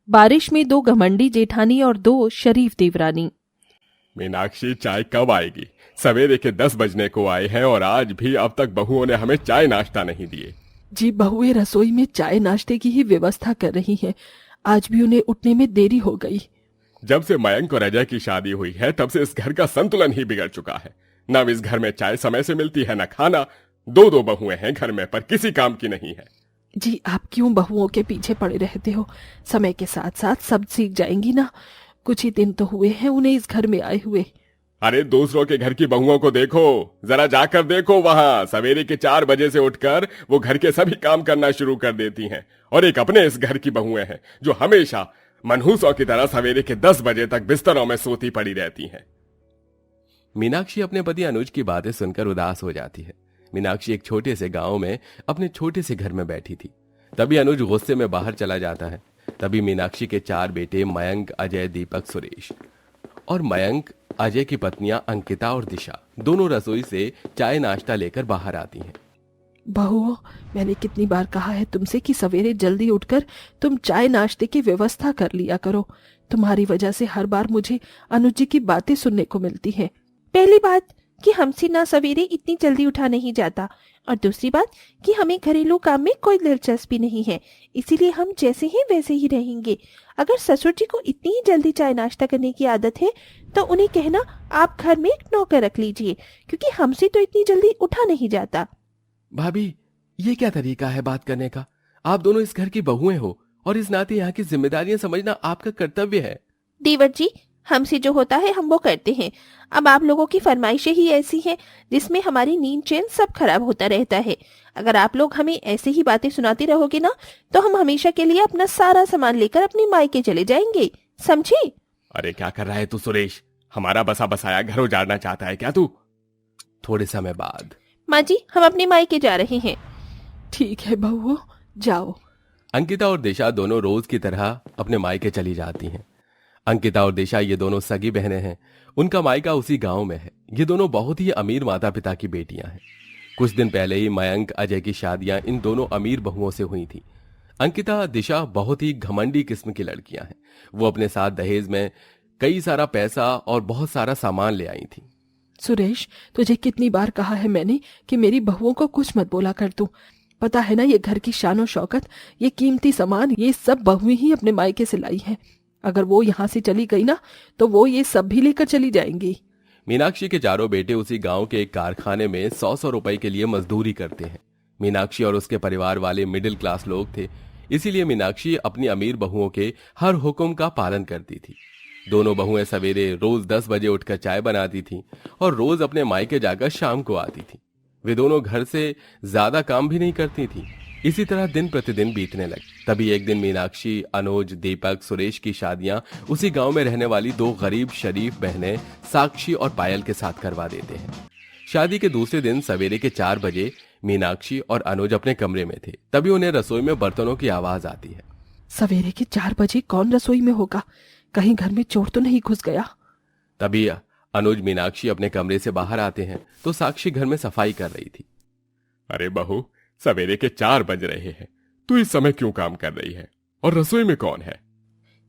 बारिश में 2 घमंडी जेठानी और 2 शरीफ देवरानी। मीनाक्षी, चाय कब आएगी? सवेरे के 10 बजने को आए हैं और आज भी अब तक बहुओं ने हमें चाय नाश्ता नहीं दिए। जी, बहुएं रसोई में चाय नाश्ते की ही व्यवस्था कर रही हैं। आज भी उन्हें उठने में देरी हो गई। जब से मयंक और अजय की शादी हुई है तब से इस घर का संतुलन ही बिगड़ चुका है। न इस घर में चाय समय से मिलती है, न खाना। 2 बहुएं हैं घर में, पर किसी काम की नहीं है। जी, आप क्यों बहुओं के पीछे पड़े रहते हो? समय के साथ साथ सब सीख जाएंगी ना। कुछ ही दिन तो हुए हैं उन्हें इस घर में आए हुए। अरे दूसरों के घर की बहुओं को देखो, जरा जाकर देखो। वहां सवेरे के 4 बजे से उठकर वो घर के सभी काम करना शुरू कर देती हैं। और एक अपने इस घर की बहुएं हैं जो हमेशा मनहूसों की तरह सवेरे के 10 बजे तक बिस्तरों में सोती पड़ी रहती हैं। मीनाक्षी अपने पति अनुज की बातें सुनकर उदास हो जाती है। मीनाक्षी एक छोटे से गांव में अपने छोटे से घर में बैठी थी। तभी अनुज गुस्से में बाहर चला जाता है। तभी मीनाक्षी के 4 बेटे मयंक, अजय, दीपक, सुरेश और मयंक, अजय की पत्नियां अंकिता और दिशा दोनों रसोई से चाय नाश्ता लेकर बाहर आती हैं। बहुओं, मैंने कितनी बार कहा है तुमसे कि सवेरे जल्दी उठकर तुम चाय नाश्ते की व्यवस्था कर लिया करो। तुम्हारी वजह से हर बार मुझे अनुज जी की बातें सुनने को मिलती हैं। पहली बात कि हमसे ना सवेरे इतनी जल्दी उठा नहीं जाता, और दूसरी बात कि हमें घरेलू काम में कोई दिलचस्पी नहीं है, इसीलिए हम जैसे हैं वैसे ही रहेंगे। अगर ससुर जी को इतनी ही जल्दी चाय नाश्ता करने की आदत है तो उन्हें कहना आप घर में एक नौकर रख लीजिए, क्योंकि हमसे तो इतनी जल्दी उठा नहीं जाता। भाभी, ये क्या तरीका है बात करने का? आप दोनों इस घर की बहुएं हो और इस नाते यहाँ की जिम्मेदारियां समझना आपका कर्तव्य है। देवर जी, हमसे जो होता है हम वो करते हैं। अब आप लोगों की फरमाइशें ही ऐसी हैं जिसमें हमारी नींद चैन सब खराब होता रहता है। अगर आप लोग हमें ऐसे ही बातें सुनाते रहोगे ना तो हम हमेशा के लिए अपना सारा सामान लेकर अपने मायके चले जाएंगे, समझे? अरे क्या कर रहा है तू सुरेश? हमारा बसा बसाया घर उजाड़ना चाहता है क्या तू? थोड़े समय बाद, माँ जी, हम अपने मायके जा रहे हैं। ठीक है बहुओं, जाओ। अंकिता और दिशा दोनों रोज की तरह अपने मायके चली जाती हैं। अंकिता और दिशा ये दोनों सगी बहनें हैं। उनका मायका उसी गांव में है। ये दोनों बहुत ही अमीर माता पिता की बेटियां हैं। कुछ दिन पहले ही मयंक, अजय की शादियां इन दोनों अमीर बहुओं से हुई थी। अंकिता, दिशा बहुत ही घमंडी किस्म की लड़कियां हैं। वो अपने साथ दहेज में कई सारा पैसा और बहुत सारा सामान ले आई थी। सुरेश, तुझे कितनी बार कहा है मैंने कि मेरी बहुओं को कुछ मत बोला कर तू। पता है ना, ये घर की शान और शौकत, ये कीमती सामान, ये सब बहुएं ही अपने मायके से लाई हैं। अगर वो यहाँ से चली गई ना तो वो ये सब भी लेकर चली जाएंगी। मीनाक्षी के 4 बेटे उसी गांव के एक कारखाने में 100-100 रुपए के लिए मजदूरी करते हैं। मीनाक्षी और उसके परिवार वाले मिडिल क्लास लोग थे, इसीलिए मीनाक्षी अपनी अमीर बहुओं के हर हुक्म का पालन करती थी। दोनों बहुएं सवेरे रोज 10 बजे उठकर चाय बनाती थीं और रोज अपने मायके जाकर शाम को आती थीं। वे दोनों घर से ज्यादा काम भी नहीं करती थीं। इसी तरह दिन प्रतिदिन बीतने लगे। तभी एक दिन मीनाक्षी, अनुज, दीपक, सुरेश की शादियां उसी गांव में रहने वाली 2 गरीब शरीफ बहनें साक्षी और पायल के साथ करवा देते हैं। शादी के दूसरे दिन सवेरे के 4 बजे मीनाक्षी और अनुज अपने कमरे में थे। तभी उन्हें रसोई में बर्तनों की आवाज आती है। सवेरे के 4 बजे कौन रसोई में होगा? कहीं घर में चोर तो नहीं घुस गया? तभी अनुज, मीनाक्षी अपने कमरे से बाहर आते हैं तो साक्षी घर में सफाई कर रही थी। अरे बहू, सवेरे के 4 बज रहे हैं, तू इस समय क्यों काम कर रही है? और रसोई में कौन है?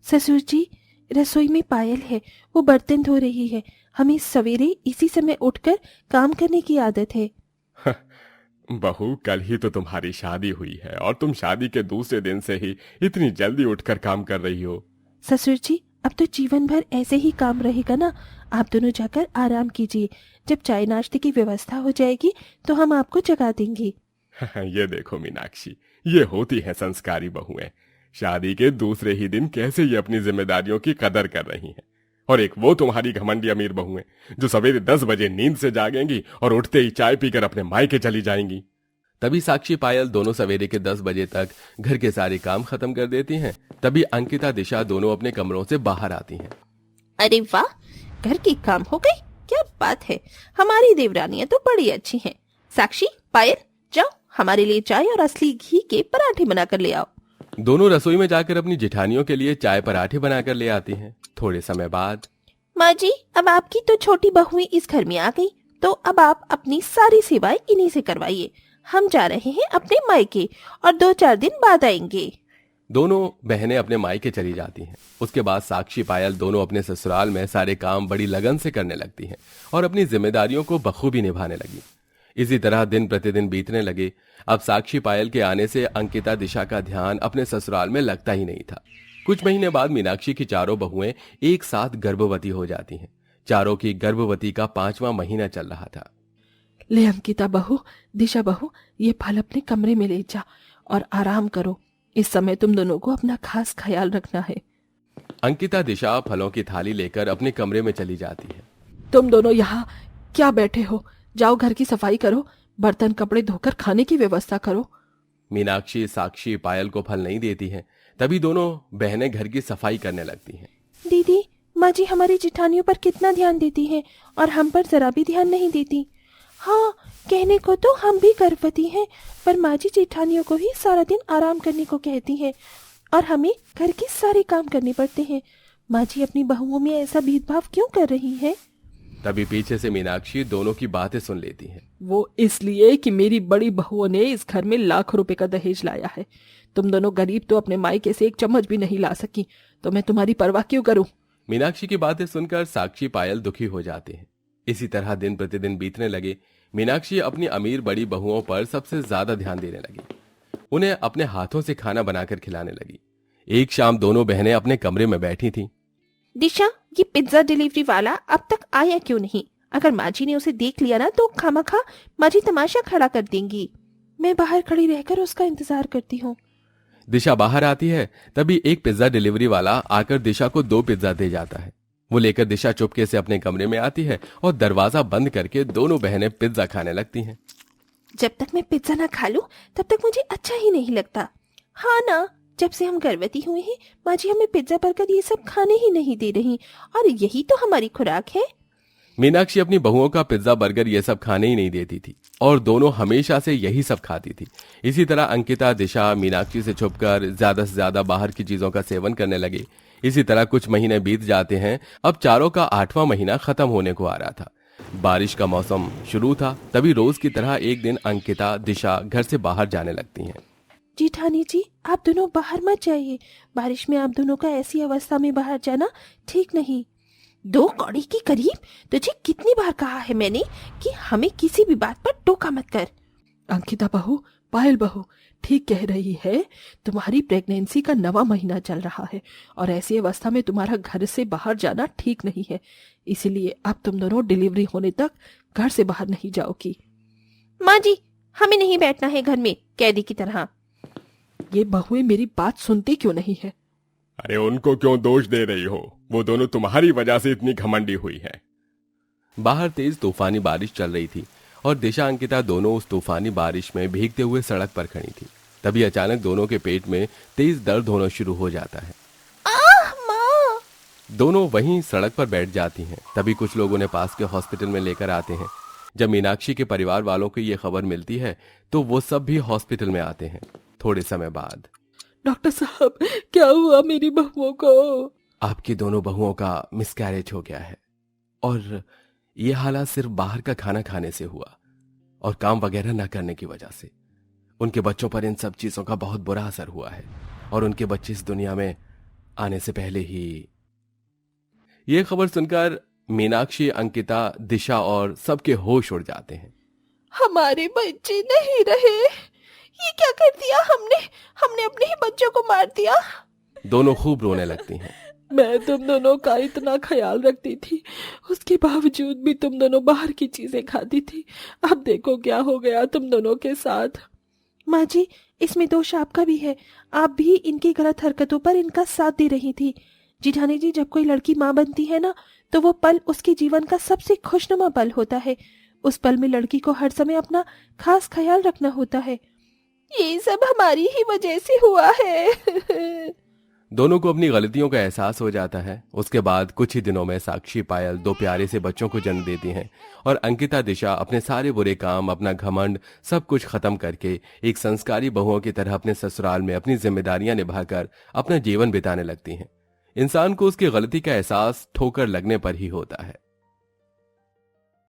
ससुर जी, रसोई में पायल है, वो बर्तन धो रही है। हमें सवेरे इसी समय उठकर काम करने की आदत है। बहू, कल ही तो तुम्हारी शादी हुई है और तुम शादी के दूसरे दिन से ही इतनी जल्दी उठकर काम कर रही हो। ससुर जी, अब तो जीवन भर ऐसे ही काम रहेगा ना। आप दोनों जाकर आराम कीजिए। जब चाय नाश्ते की व्यवस्था हो जाएगी तो हम आपको जगा देंगे। ये देखो मीनाक्षी, ये होती है संस्कारी बहुएं। शादी के दूसरे ही दिन कैसे ये अपनी जिम्मेदारियों की कदर कर रही हैं। और एक वो तुम्हारी घमंडी अमीर बहुएं जो सवेरे 10 बजे नींद से जागेंगी और उठते ही चाय पीकर अपने मायके चली जाएंगी। तभी साक्षी, पायल दोनों सवेरे के 10 बजे तक घर के सारे काम खत्म कर देती हैं। तभी अंकिता, दिशा दोनों अपने कमरों से बाहर आती हैं। अरे वाह, घर की काम हो गई, क्या बात है। हमारी देवरानियां तो बड़ी अच्छी हैं। साक्षी, पायल, जाओ हमारे लिए चाय और असली घी के पराठे बनाकर ले आओ। दोनों रसोई में जाकर अपनी जेठानियों के लिए चाय पराठे बनाकर ले आती हैं। थोड़े समय बाद, माँ जी, अब आपकी तो छोटी बहुएं इस घर में आ गई, तो अब आप अपनी सारी सेवाएं इन्हीं से करवाइए। हम जा रहे हैं अपने मायके और 2-4 दिन बाद आएंगे। दोनों बहनें अपने मायके चली जाती हैं। उसके बाद साक्षी पायल दोनों अपने ससुराल में सारे काम बड़ी लगन से करने लगती हैं और अपनी जिम्मेदारियों को बखूबी निभाने लगी। इसी तरह दिन प्रतिदिन बीतने लगे। अब साक्षी पायल के आने से अंकिता दिशा का ध्यान अपने ससुराल में लगता ही नहीं था। कुछ महीने बाद मीनाक्षी की चारों बहुएं एक साथ गर्भवती हो जाती हैं। चारों की गर्भवती का 5वां महीना चल रहा था। ले अंकिता बहू, दिशा बहू, ये फल अपने कमरे में ले जा और आराम करो। इस समय तुम दोनों को अपना खास ख्याल रखना है। अंकिता दिशा फलों की थाली लेकर अपने कमरे में चली जाती है। तुम दोनों यहाँ क्या बैठे हो? जाओ घर की सफाई करो, बर्तन कपड़े धोकर खाने की व्यवस्था करो। मीनाक्षी साक्षी पायल को फल नहीं देती हैं। तभी दोनों बहनें घर की सफाई करने लगती हैं। दीदी, माँ जी हमारी जेठानियों पर कितना ध्यान देती हैं और हम पर जरा भी ध्यान नहीं देती। हाँ, कहने को तो हम भी गर्भवती हैं, पर माँ जी जेठानियों को ही सारा दिन आराम करने को कहती हैं और हमें घर के सारे काम करने पड़ते हैं। माँ जी अपनी बहुओं में ऐसा भेदभाव क्यों कर रही हैं? तभी पीछे से मीनाक्षी दोनों की बातें सुन लेती है। वो इसलिए कि मेरी बड़ी बहुओं ने इस घर में लाखों रुपए का दहेज लाया है। तुम दोनों गरीब तो अपने मायके से एक चम्मच भी नहीं ला सकी, तो मैं तुम्हारी परवाह क्यों करूं? मीनाक्षी की बातें सुनकर साक्षी पायल दुखी हो जाते हैं। इसी तरह दिन प्रतिदिन बीतने लगे। मीनाक्षी अपनी अमीर बड़ी बहुओं पर सबसे ज्यादा ध्यान देने लगी। उन्हें अपने हाथों से खाना बनाकर खिलाने लगी। एक शाम दोनों बहनें अपने कमरे में बैठी थीं। दिशा, ये पिज्जा डिलीवरी वाला अब तक आया क्यों नहीं? अगर माँ जी ने उसे देख लिया ना तो खामखा माँ जी तमाशा खड़ा कर देंगी। मैं बाहर खड़ी रहकर उसका इंतजार करती हूँ। दिशा बाहर आती है। तभी एक पिज्जा डिलीवरी वाला आकर दिशा को 2 पिज्जा दे जाता है। वो लेकर दिशा चुपके से अपने कमरे में आती है और दरवाजा बंद करके दोनों बहनें पिज्जा खाने लगती हैं। जब तक मैं पिज्जा ना खा लूं तब तक मुझे अच्छा ही नहीं लगता। हाँ ना, जब से हम गर्भवती हुए हैं माँ जी हमें पिज्जा बर्गर ये सब खाने ही नहीं दे रही और यही तो हमारी खुराक है। मीनाक्षी अपनी बहुओं का पिज्जा बर्गर ये सब खाने ही नहीं देती थी और दोनों हमेशा से यही सब खाती थी। इसी तरह अंकिता दिशा मीनाक्षी से छुपकर ज्यादा से ज्यादा बाहर की चीजों का सेवन करने लगे। इसी तरह कुछ महीने बीत जाते हैं। अब चारों का 8वां महीना खत्म होने को आ रहा था। बारिश का मौसम शुरू था। तभी रोज की तरह एक दिन अंकिता दिशा घर से बाहर जाने लगती हैं। जेठानी जी, आप दोनों बाहर मत जाइए। बारिश में आप दोनों का ऐसी अवस्था में बाहर जाना ठीक नहीं। 2 कौड़ी की करीब, तुझे कितनी बार कहा है मैंने कि हमें किसी भी बात पर टोका मत कर। अंकिता बहू, पायल बहू ठीक कह रही है। तुम्हारी प्रेगनेंसी का 9वां महीना चल रहा है और ऐसी अवस्था में तुम्हारा घर से बाहर जाना ठीक नहीं है। इसीलिए अब तुम दोनों डिलीवरी होने तक घर से बाहर नहीं जाओगी। माँ जी, हमें नहीं बैठना है घर में कैदी की तरह। ये बहुएं मेरी बात सुनती क्यों नहीं है? अरे उनको क्यों दोष दे रही हो? वो दोनों तुम्हारी वजह से इतनी घमंडी हुई है। बाहर तेज तूफानी बारिश चल रही थी और दिशा अंकिता दोनों उस तूफानी बारिश में भीगते हुए सड़क पर खड़ी थी। तभी अचानक दोनों के पेट में तेज दर्द होना शुरू हो जाता है। माँ! दोनों वहीं सड़क पर बैठ जाती हैं। तभी कुछ लोग उन्हें पास के हॉस्पिटल में लेकर आते हैं। जब मीनाक्षी के परिवार वालों को ये खबर मिलती है तो वो सब भी हॉस्पिटल में आते हैं। थोड़े समय बाद, डॉक्टर साहब, क्या हुआ मेरी बहुओं को? आपकी दोनों बहुओं का मिसकैरेज हो गया है और ये हालात सिर्फ बाहर का खाना खाने से हुआ और काम वगैरह न करने की वजह से। उनके बच्चों पर इन सब चीजों का बहुत बुरा असर हुआ है और उनके बच्चे इस दुनिया में आने से पहले ही। ये खबर सुनकर मीनाक्षी, अंकिता, दिशा और सबके होश उड़ जाते हैं। हमारे बच्चे नहीं रहे। ये क्या कर दिया हमने? हमने अपने ही बच्चों को मार दिया। दोनों खूब रोने लगती हैं। मैं तुम दोनों का इतना ख्याल रखती थी, उसके बावजूद भी तुम दोनों बाहर की चीजें खाती थी। अब देखो क्या हो गया तुम दोनों के साथ। माँ जी, इसमें दोष आपका भी है। आप भी इनकी गलत हरकतों पर इनका साथ दे रही थी। जिठानी जी, जब कोई लड़की माँ बनती है ना तो वो पल उसके जीवन का सबसे खुशनुमा पल होता है। उस पल में लड़की को हर समय अपना खास ख्याल रखना होता है। ये सब हमारी ही वजह से हुआ है। दोनों को अपनी गलतियों का एहसास हो जाता है। उसके बाद कुछ ही दिनों में साक्षी पायल 2 प्यारे से बच्चों को जन्म देती हैं और अंकिता दिशा अपने सारे बुरे काम, अपना घमंड सब कुछ खत्म करके एक संस्कारी बहुओं की तरह अपने ससुराल में अपनी जिम्मेदारियां निभाकर अपना जीवन बिताने लगती हैं। इंसान को उसकी गलती का एहसास ठोकर लगने पर ही होता है।